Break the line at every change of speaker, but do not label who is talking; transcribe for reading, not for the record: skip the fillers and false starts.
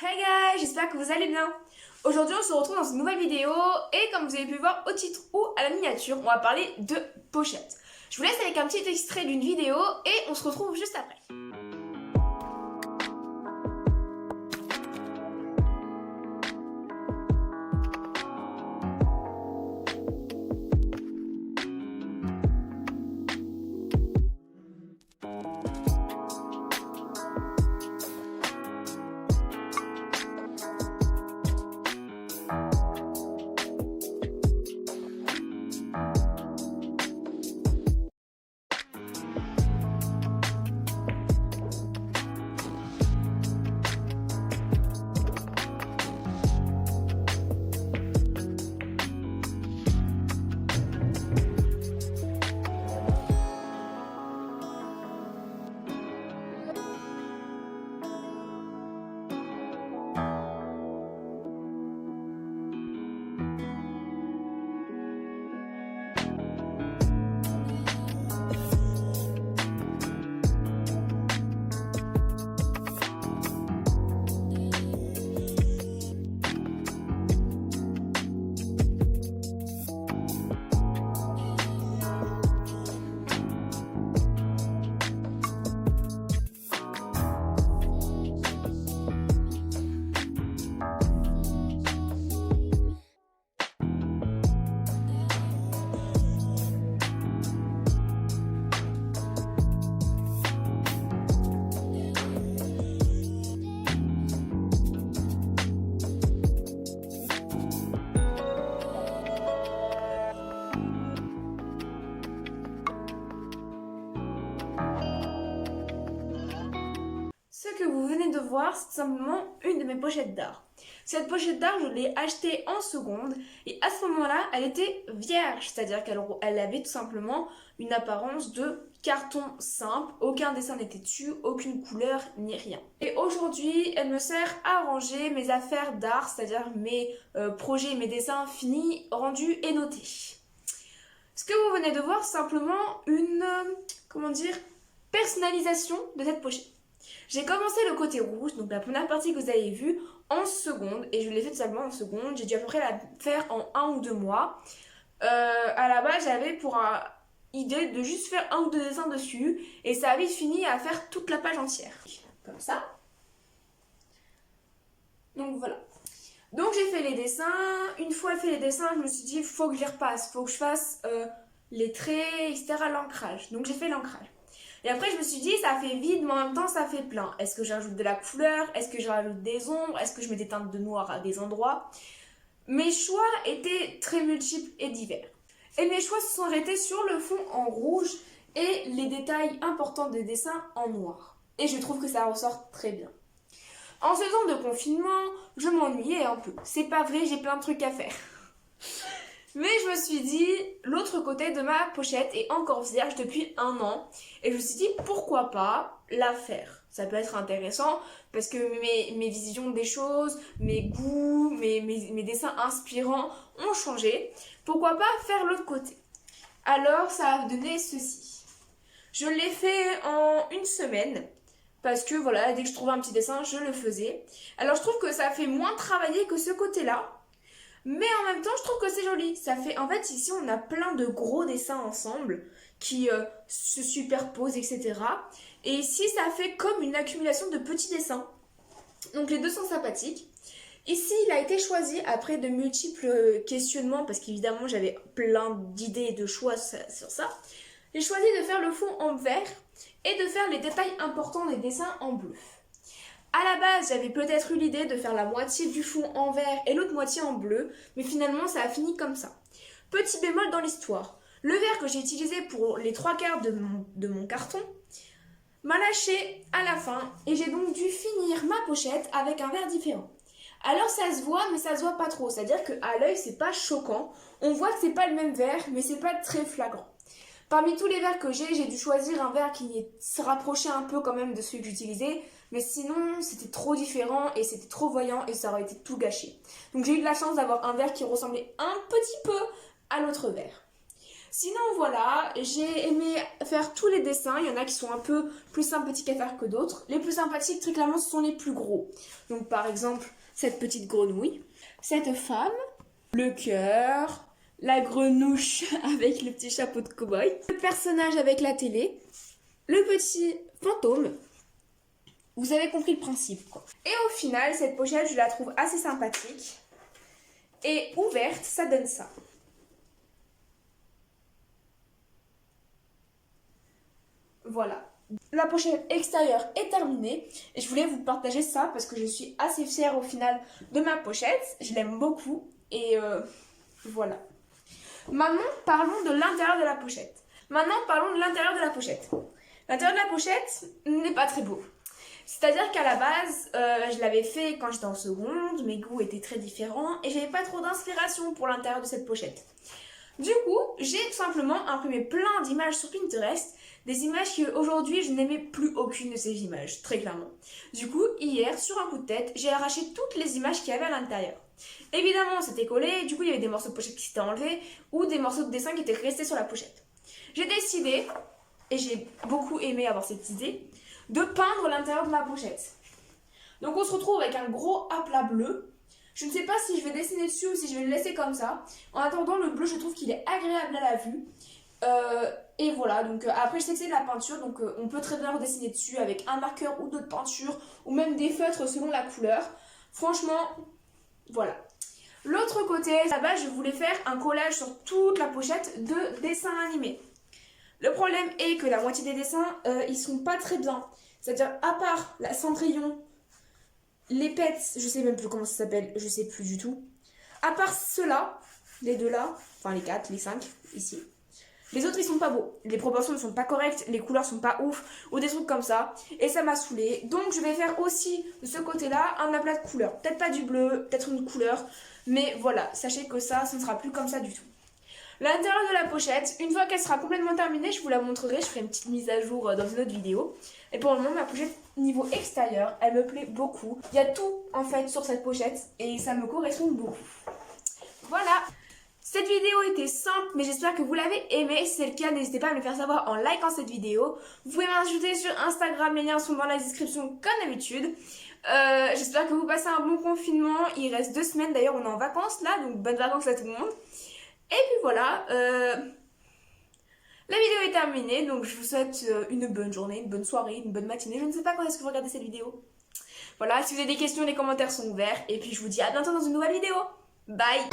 Hey guys, j'espère que vous allez bien. Aujourd'hui on se retrouve dans une nouvelle vidéo et comme vous avez pu voir au titre ou à la miniature, on va parler de pochettes. Je vous laisse avec un petit extrait d'une vidéo et on se retrouve juste après. Ce que vous venez de voir, c'est simplement une de mes pochettes d'art. Cette pochette d'art, je l'ai achetée en seconde et à ce moment-là, elle était vierge, c'est-à-dire qu'elle avait tout simplement une apparence de carton simple, aucun dessin n'était dessus, aucune couleur ni rien. Et aujourd'hui, elle me sert à ranger mes affaires d'art, c'est-à-dire mes projets et mes dessins finis, rendus et notés. Ce que vous venez de voir, c'est simplement une, personnalisation de cette pochette. J'ai commencé le côté rouge, donc la première partie que vous avez vue, en seconde, et je l'ai fait tout simplement en seconde. J'ai dû à peu près la faire en 1 ou 2 mois. À la base, j'avais pour idée de juste faire 1 ou 2 dessins dessus, et ça avait fini à faire toute la page entière. Comme ça. Donc voilà. Donc j'ai fait les dessins. Une fois fait les dessins, je me suis dit, faut que je les repasse, faut que je fasse les traits, etc., l'ancrage. Donc j'ai fait l'ancrage. Et après, je me suis dit, ça fait vide, mais en même temps, ça fait plein. Est-ce que j'ajoute de la couleur? Est-ce que je rajoute des ombres? Est-ce que je mets des teintes de noir à des endroits? Mes choix étaient très multiples et divers. Et mes choix se sont arrêtés sur le fond en rouge et les détails importants des dessins en noir. Et je trouve que ça ressort très bien. En ce temps de confinement, je m'ennuyais un peu. C'est pas vrai, j'ai plein de trucs à faire. Mais je me suis dit, l'autre côté de ma pochette est encore vierge depuis 1 an. Et je me suis dit, pourquoi pas la faire? Ça peut être intéressant parce que mes visions des choses, mes goûts, mes dessins inspirants ont changé. Pourquoi pas faire l'autre côté? Alors, ça a donné ceci. Je l'ai fait en 1 semaine. Parce que voilà, dès que je trouvais un petit dessin, je le faisais. Alors, je trouve que ça fait moins travailler que ce côté-là. Mais en même temps, je trouve que c'est joli. Ça fait, en fait, ici, on a plein de gros dessins ensemble qui se superposent, etc. Et ici, ça fait comme une accumulation de petits dessins. Donc, les deux sont sympathiques. Ici, il a été choisi après de multiples questionnements, parce qu'évidemment, j'avais plein d'idées et de choix sur ça. J'ai choisi de faire le fond en vert et de faire les détails importants des dessins en bleu. À la base, j'avais peut-être eu l'idée de faire la moitié du fond en vert et l'autre moitié en bleu, mais finalement ça a fini comme ça. Petit bémol dans l'histoire, le vert que j'ai utilisé pour les 3/4 de mon carton m'a lâché à la fin et j'ai donc dû finir ma pochette avec un vert différent. Alors ça se voit, mais ça se voit pas trop, c'est-à-dire qu'à l'œil c'est pas choquant, on voit que c'est pas le même vert, mais c'est pas très flagrant. Parmi tous les verres que j'ai dû choisir un verre qui se rapprochait un peu quand même de celui que j'utilisais, mais sinon c'était trop différent et c'était trop voyant et ça aurait été tout gâché. Donc j'ai eu de la chance d'avoir un verre qui ressemblait un petit peu à l'autre verre. Sinon voilà, j'ai aimé faire tous les dessins. Il y en a qui sont un peu plus sympathiques à faire que d'autres. Les plus sympathiques, très clairement, ce sont les plus gros. Donc par exemple, cette petite grenouille, cette femme, le cœur, la grenouche avec le petit chapeau de cow-boy, le personnage avec la télé, le petit fantôme. Vous avez compris le principe, quoi. Et au final, cette pochette, je la trouve assez sympathique. Et ouverte, ça donne ça. Voilà. La pochette extérieure est terminée. Et je voulais vous partager ça parce que je suis assez fière au final de ma pochette. Je l'aime beaucoup. Et voilà. Maintenant, parlons de l'intérieur de la pochette. L'intérieur de la pochette n'est pas très beau. C'est-à-dire qu'à la base, je l'avais fait quand j'étais en seconde, mes goûts étaient très différents et j'avais pas trop d'inspiration pour l'intérieur de cette pochette. Du coup, j'ai tout simplement imprimé plein d'images sur Pinterest, des images que aujourd'hui je n'aimais plus aucune de ces images, très clairement. Du coup, hier, sur un coup de tête, j'ai arraché toutes les images qu'il y avait à l'intérieur. Évidemment, c'était collé, du coup il y avait des morceaux de pochette qui s'étaient enlevés ou des morceaux de dessin qui étaient restés sur la pochette. J'ai décidé, et j'ai beaucoup aimé avoir cette idée, de peindre l'intérieur de ma pochette. Donc on se retrouve avec un gros aplat bleu. Je ne sais pas si je vais dessiner dessus ou si je vais le laisser comme ça. En attendant, le bleu, je trouve qu'il est agréable à la vue. Et voilà, donc après je sais que c'est de la peinture, donc on peut très bien redessiner dessus avec un marqueur ou d'autres peintures, ou même des feutres selon la couleur. Franchement, voilà. L'autre côté, là-bas, je voulais faire un collage sur toute la pochette de dessins animés. Le problème est que la moitié des dessins, ils sont pas très bien. C'est-à-dire, à part la Cendrillon, les Pets, je sais même plus comment ça s'appelle, je sais plus du tout. À part ceux-là, les deux là, enfin les 4, les 5, ici. Les autres, ils sont pas beaux. Les proportions ne sont pas correctes, les couleurs sont pas ouf, ou des trucs comme ça. Et ça m'a saoulée. Donc, je vais faire aussi, de ce côté-là, un aplat de couleurs. Peut-être pas du bleu, peut-être une couleur. Mais voilà, sachez que ça ne sera plus comme ça du tout. L'intérieur de la pochette, une fois qu'elle sera complètement terminée, je vous la montrerai, je ferai une petite mise à jour dans une autre vidéo. Et pour le moment, ma pochette niveau extérieur, elle me plaît beaucoup. Il y a tout en fait sur cette pochette et ça me correspond beaucoup. Voilà, cette vidéo était simple mais j'espère que vous l'avez aimée. Si c'est le cas, n'hésitez pas à me le faire savoir en likant cette vidéo. Vous pouvez m'ajouter sur Instagram, les liens sont dans la description comme d'habitude. J'espère que vous passez un bon confinement, il reste 2 semaines d'ailleurs, on est en vacances là, donc bonnes vacances à tout le monde. Et puis voilà, la vidéo est terminée, donc je vous souhaite une bonne journée, une bonne soirée, une bonne matinée. Je ne sais pas quand est-ce que vous regardez cette vidéo. Voilà, si vous avez des questions, les commentaires sont ouverts. Et puis je vous dis à bientôt dans une nouvelle vidéo. Bye!